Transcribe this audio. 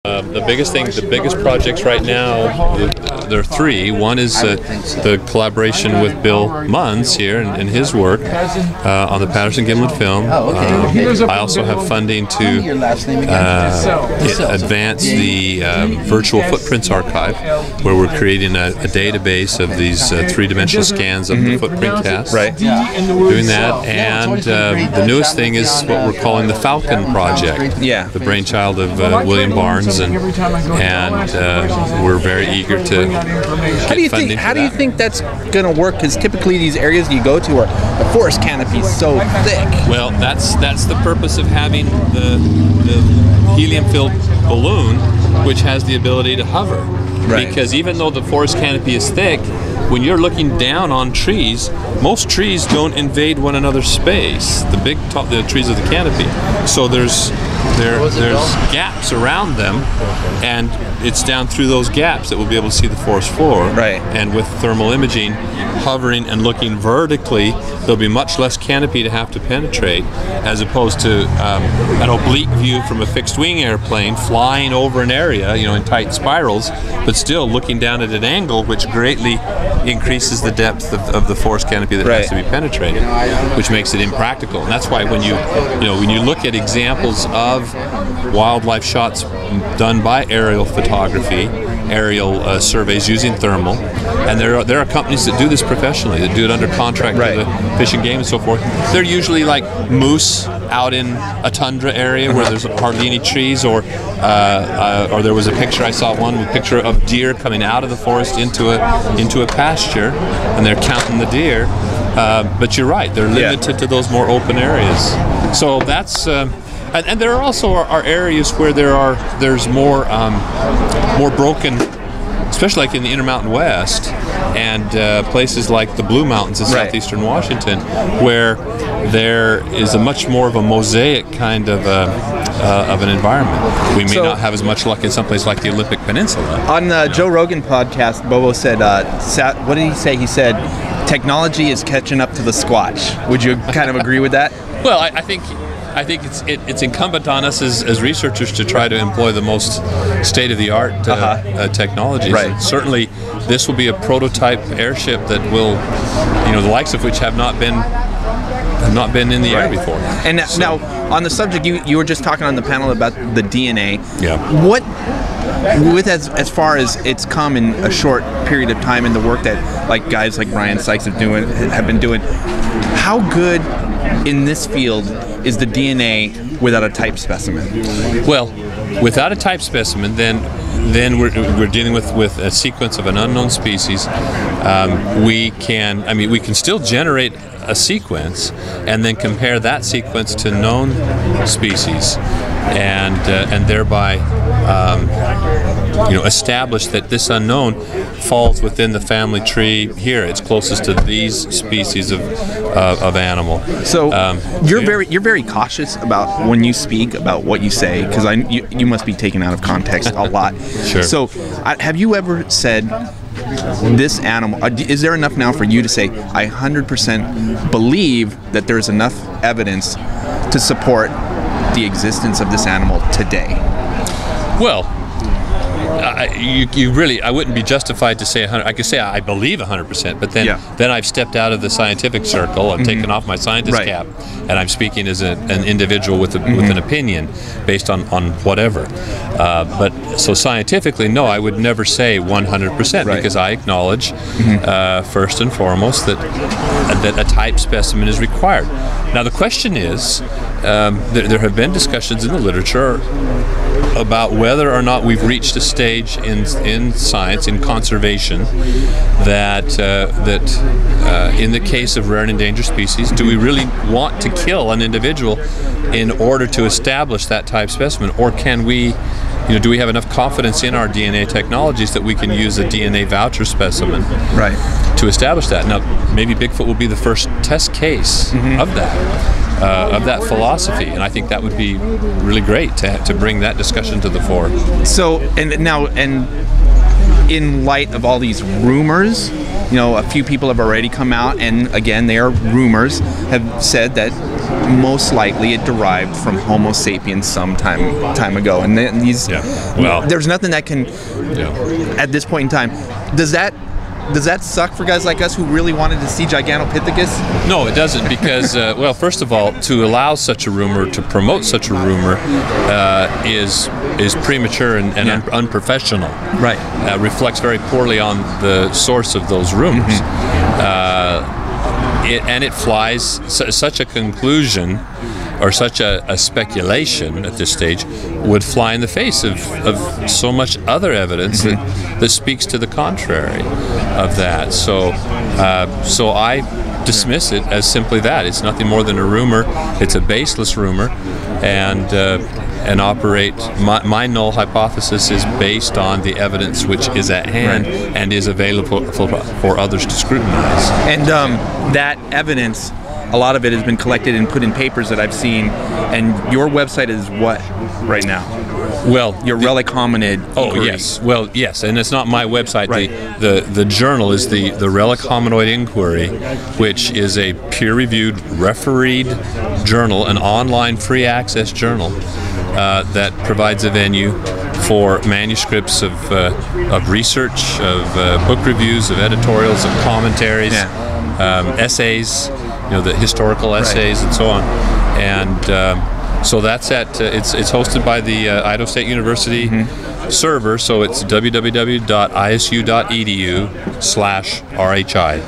The biggest projects right now, there are three. One is the collaboration with Bill Munns here and his work on the Patterson Gimlin film. I also have funding to advance the Virtual Footprints Archive, where we're creating a database of these three-dimensional scans of the footprint casts. Right. Doing that, and the newest thing is what we're calling the Falcon Project. Yeah. The brainchild of William Barnes, and we're very eager to How do you think that's going to work? Because typically these areas you go to are the forest canopy is so thick. Well, that's the purpose of having the helium-filled balloon, which has the ability to hover. Right. Because even though the forest canopy is thick, when you're looking down on trees, most trees don't invade one another's space. The trees of the canopy. So there's gaps around them, and it's down through those gaps that we'll be able to see the forest floor. Right. And with thermal imaging, hovering and looking vertically, there'll be much less canopy to have to penetrate, as opposed to an oblique view from a fixed-wing airplane flying over an area, in tight spirals, but still looking down at an angle, which greatly increases the depth of the forest canopy that has to be penetrated, which makes it impractical. And that's why when you look at examples of wildlife shots done by aerial photography, aerial surveys using thermal, and there are companies that do this professionally, that do it under contract to the Fish and Game and so forth. They're usually like moose out in a tundra area where there's hardly any trees, or there was a picture I saw, a picture of deer coming out of the forest into a pasture, and they're counting the deer. But you're right, they're limited to those more open areas. So that's. And there are also are areas where there's more broken, especially like in the Intermountain West, and places like the Blue Mountains in southeastern Washington, where there is a much more of a mosaic kind of an environment. We may not have as much luck in some place like the Olympic Peninsula. On the Joe Rogan podcast, Bobo said, what did he say? He said, technology is catching up to the Squatch. Would you kind of agree with that? Well, I think it's incumbent on us as researchers to try to employ the most state-of-the-art technologies. Right. And certainly, this will be a prototype airship that will, the likes of which have not been in the air before. And now, on the subject, you were just talking on the panel about the DNA. Yeah. What, as far as it's come in a short period of time in the work that guys like Brian Sykes have been doing, how good in this field is the DNA without a type specimen? Well, without a type specimen, then we're dealing with a sequence of an unknown species. We can still generate a sequence and then compare that sequence to known species, and thereby establish that this unknown falls within the family tree here. It's closest to these species of animal. So you're very cautious about when you speak about what you say, because you must be taken out of context a lot. Sure. So have you ever said, this animal, is there enough now for you to say, I 100% believe that there's enough evidence to support the existence of this animal today? Well, I wouldn't be justified to say 100. I could say I believe 100%, but then I've stepped out of the scientific circle. I've taken off my scientist cap, and I'm speaking as an individual with an opinion based on whatever. But so scientifically, no, I would never say 100% because I acknowledge first and foremost that a type specimen is required. Now the question is, there have been discussions in the literature about whether or not we've reached a stage in science, in conservation, that in the case of rare and endangered species, do we really want to kill an individual in order to establish that type specimen, or can we, do we have enough confidence in our DNA technologies that we can use a DNA voucher specimen to establish that? Now, maybe Bigfoot will be the first test case of that philosophy, and I think that would be really great to bring that discussion to the fore. So, and in light of all these rumors, you know, a few people have already come out, and again, they are rumors, have said that most likely it derived from Homo sapiens some time ago. And then these, there's nothing that can, at this point in time, does that suck for guys like us who really wanted to see Gigantopithecus? No, it doesn't, because, well, first of all, to allow such a rumor, to promote such a rumor, is premature and unprofessional. Right. Reflects very poorly on the source of those rumors. It flies such a conclusion, or such a speculation at this stage, would fly in the face of so much other evidence that speaks to the contrary of that. So I dismiss it as simply that. It's nothing more than a rumor. It's a baseless rumor, and operate. My null hypothesis is based on the evidence which is at hand and is available for others to scrutinize. And that evidence, a lot of it has been collected and put in papers that I've seen. And your website is what right now? Well, your relic hominid. Oh, inquiry. yes. Well, yes, and it's not my website. Right. The journal is the Relic Hominoid Inquiry, which is a peer-reviewed, refereed journal, an online free access journal that provides a venue for manuscripts of research, of book reviews, of editorials, of commentaries, essays, you know, the historical essays and so on. And so that's at it's hosted by the Idaho State University server, so it's www.isu.edu/RHI.